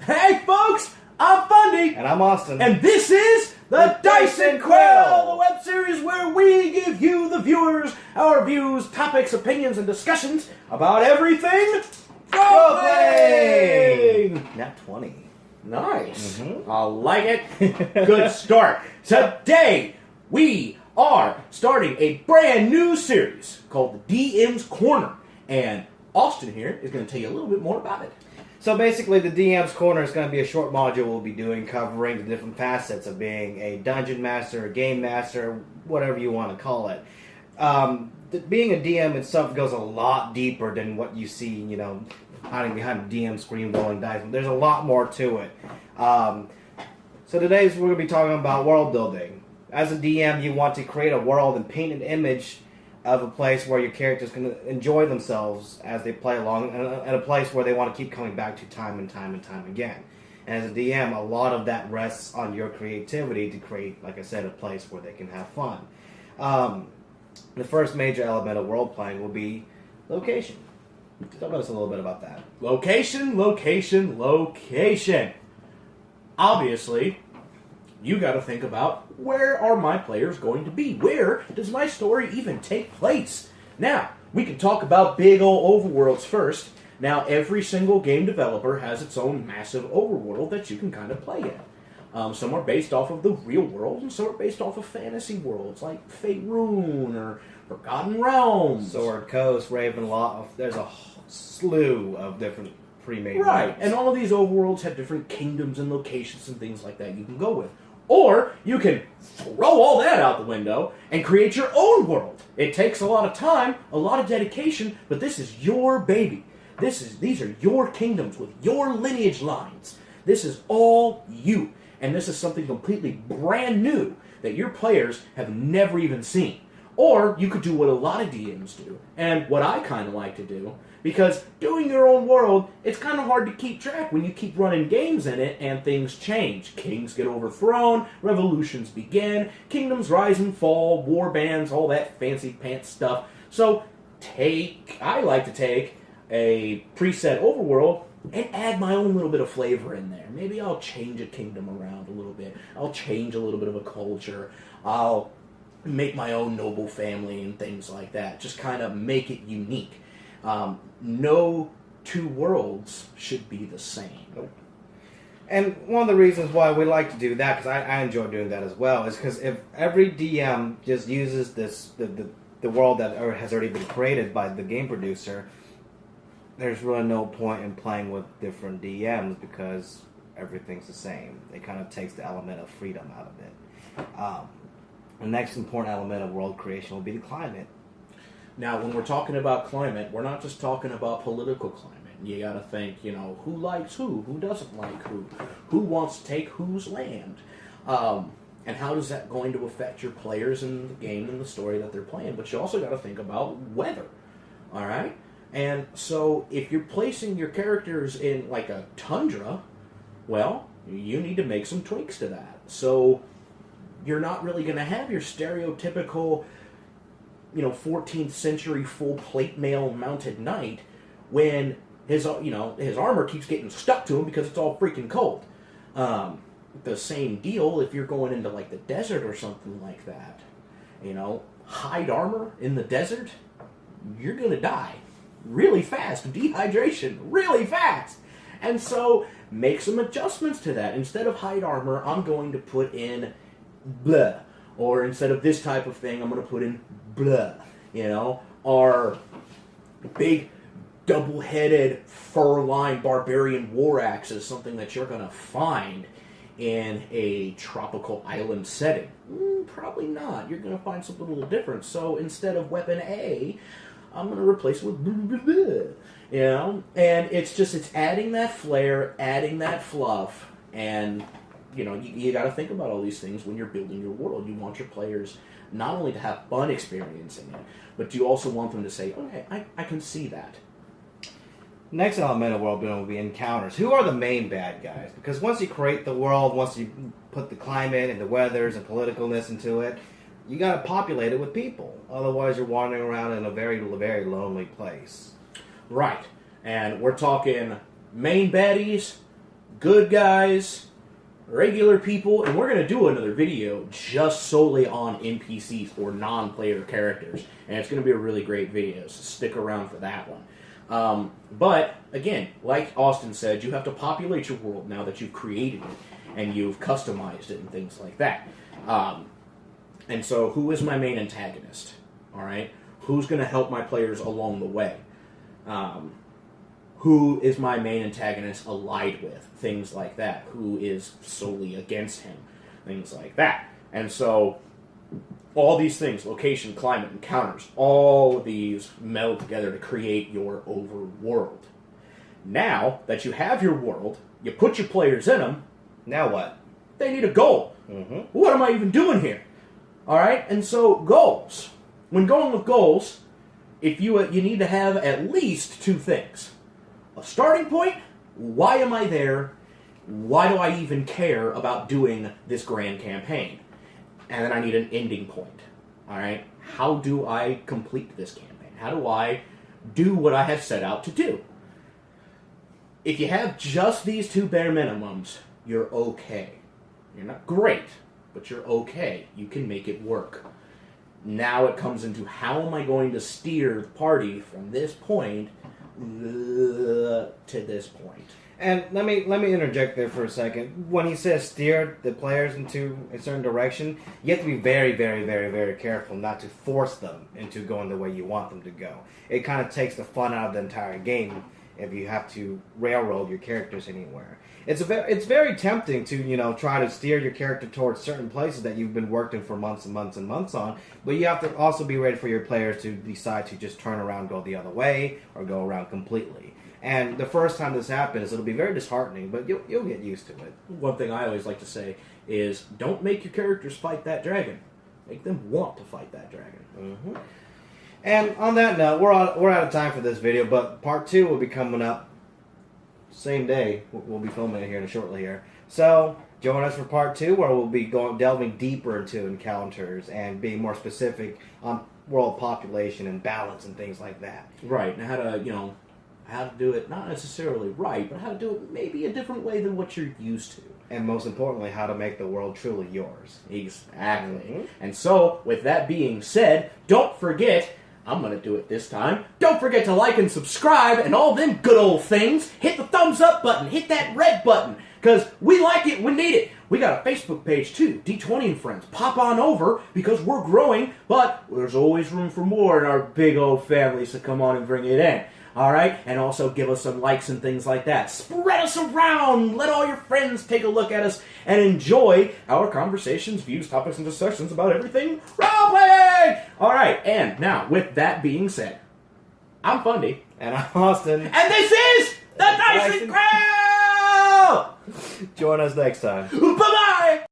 Hey folks, I'm Fundy. And I'm Austin. And this is the Dyson Quill, the web series where we give you, the viewers, our views, topics, opinions, and discussions about everything role-playing. Nat 20. Nice. I like it. Good start. Today, we are starting a brand new series called the DM's Corner. And Austin here is going to tell you a little bit more about it. So basically, the DM's Corner is going to be a short module we'll be doing covering the different facets of being a dungeon master, a game master, whatever you want to call it. Being a DM itself goes a lot deeper than what you see, hiding behind the DM screen rolling dice. There's a lot more to it. So today we're going to be talking about world building. As a DM, you want to create a world and paint an image of a place where your characters can enjoy themselves as they play along, and a place where they want to keep coming back to time and time and time again. And as a DM, a lot of that rests on your creativity to create, like I said, a place where they can have fun. The first major element of role playing will be location. Tell us a little bit about that. Location, location, location. Obviously, you got to think about, where are my players going to be? Where does my story even take place? Now, we can talk about big old overworlds first. Now, every single game developer has its own massive overworld that you can kind of play in. Some are based off of the real world, and some are based off of fantasy worlds, like Faerun or Forgotten Realms. Sword Coast, Ravenloft, there's a slew of different pre-made Right, worlds. and all of these overworlds have different kingdoms and locations and things like that you can go with. Or you can throw all that out the window and create your own world. It takes a lot of time, a lot of dedication, but this is your baby. These are your kingdoms with your lineage lines. This is all you. And this is something completely brand new that your players have never even seen. Or you could do what a lot of DMs do, and what I kind of like to do, because doing your own world, it's kind of hard to keep track when you keep running games in it and things change. Kings get overthrown, revolutions begin, kingdoms rise and fall, war bands, all that fancy pants stuff. So I like to take a preset overworld and add my own little bit of flavor in there. Maybe I'll change a kingdom around a little bit. I'll change a little bit of a culture. I'll make my own noble family and things like that. Just kind of make it unique. No two worlds should be the same. Nope. And one of the reasons why we like to do that, because I enjoy doing that as well, is because if every DM just uses the world that has already been created by the game producer, there's really no point in playing with different DMs because everything's the same. It kind of takes the element of freedom out of it. The next important element of world creation will be the climate. Now, when we're talking about climate, we're not just talking about political climate. You got to think, who likes who doesn't like who wants to take whose land, and how is that going to affect your players in the game and the story that they're playing. But you also got to think about weather, all right? And so if you're placing your characters in like a tundra, well, you need to make some tweaks to that. So you're not really going to have your stereotypical 14th century full plate mail mounted knight when his armor keeps getting stuck to him because it's all freaking cold. The same deal if you're going into like the desert or something like that. Hide armor in the desert, you're going to die really fast. Dehydration, really fast. And so make some adjustments to that. Instead of hide armor, I'm going to put in blah. Or instead of this type of thing, I'm going to put in blah. Our big double-headed fur-lined barbarian war axe is something that you're going to find in a tropical island setting. Probably not. You're going to find something a little different. So instead of weapon A, I'm going to replace it with blah, blah, blah, and it's adding that flair, adding that fluff, and you got to think about all these things when you're building your world. You want your players not only to have fun experiencing it, but you also want them to say, okay, I can see that. Next element of world building will be encounters. Who are the main bad guys? Because once you create the world, once you put the climate and the weathers and politicalness into it, you got to populate it with people. Otherwise, you're wandering around in a very, very lonely place. Right. And we're talking main baddies, good guys, regular people, and we're going to do another video just solely on NPCs or non-player characters, and it's going to be a really great video, so stick around for that one. But, again, like Austin said, you have to populate your world now that you've created it, and you've customized it and things like that. And so, who is my main antagonist? Alright? Who's going to help my players along the way? Who is my main antagonist allied with? Things like that. Who is solely against him? Things like that. And so, all these things, location, climate, encounters, all of these meld together to create your overworld. Now that you have your world, you put your players in them. Now what? They need a goal. What am I even doing here? Alright, and so goals. When going with goals, if you need to have at least two things. A starting point, why am I there? Why do I even care about doing this grand campaign? And then I need an ending point. Alright? How do I complete this campaign? How do I do what I have set out to do? If you have just these two bare minimums, you're okay. You're not great, but you're okay. You can make it work. Now it comes into how am I going to steer the party from this point to this point. And let me interject there for a second. When he says steer the players into a certain direction, you have to be very, very, very, very careful not to force them into going the way you want them to go. It kind of takes the fun out of the entire game if you have to railroad your characters anywhere. It's very tempting to try to steer your character towards certain places that you've been working for months and months and months on, but you have to also be ready for your players to decide to just turn around, go the other way, or go around completely. And the first time this happens, it'll be very disheartening, but you'll get used to it. One thing I always like to say is, don't make your characters fight that dragon. Make them want to fight that dragon. And on that note, we're out of time for this video, but part 2 will be coming up same day. We'll be filming it here shortly here. So join us for part 2, where we'll be delving deeper into encounters and being more specific on world population and balance and things like that. Right, and how to do it, not necessarily right, but how to do it maybe a different way than what you're used to. And most importantly, how to make the world truly yours. Exactly. And so, with that being said, don't forget, I'm going to do it this time, don't forget to like and subscribe and all them good old things. Hit the thumbs up button, hit that red button, because we like it, we need it. We got a Facebook page too, D20 and Friends. Pop on over, because we're growing, but there's always room for more in our big old family, so come on and bring it in. Alright? And also give us some likes and things like that. Spread us around! Let all your friends take a look at us and enjoy our conversations, views, topics, and discussions about everything role-playing! Alright, and now, with that being said, I'm Fundy. And I'm Austin. And this is the Dyson Crow! Join us next time. Bye-bye!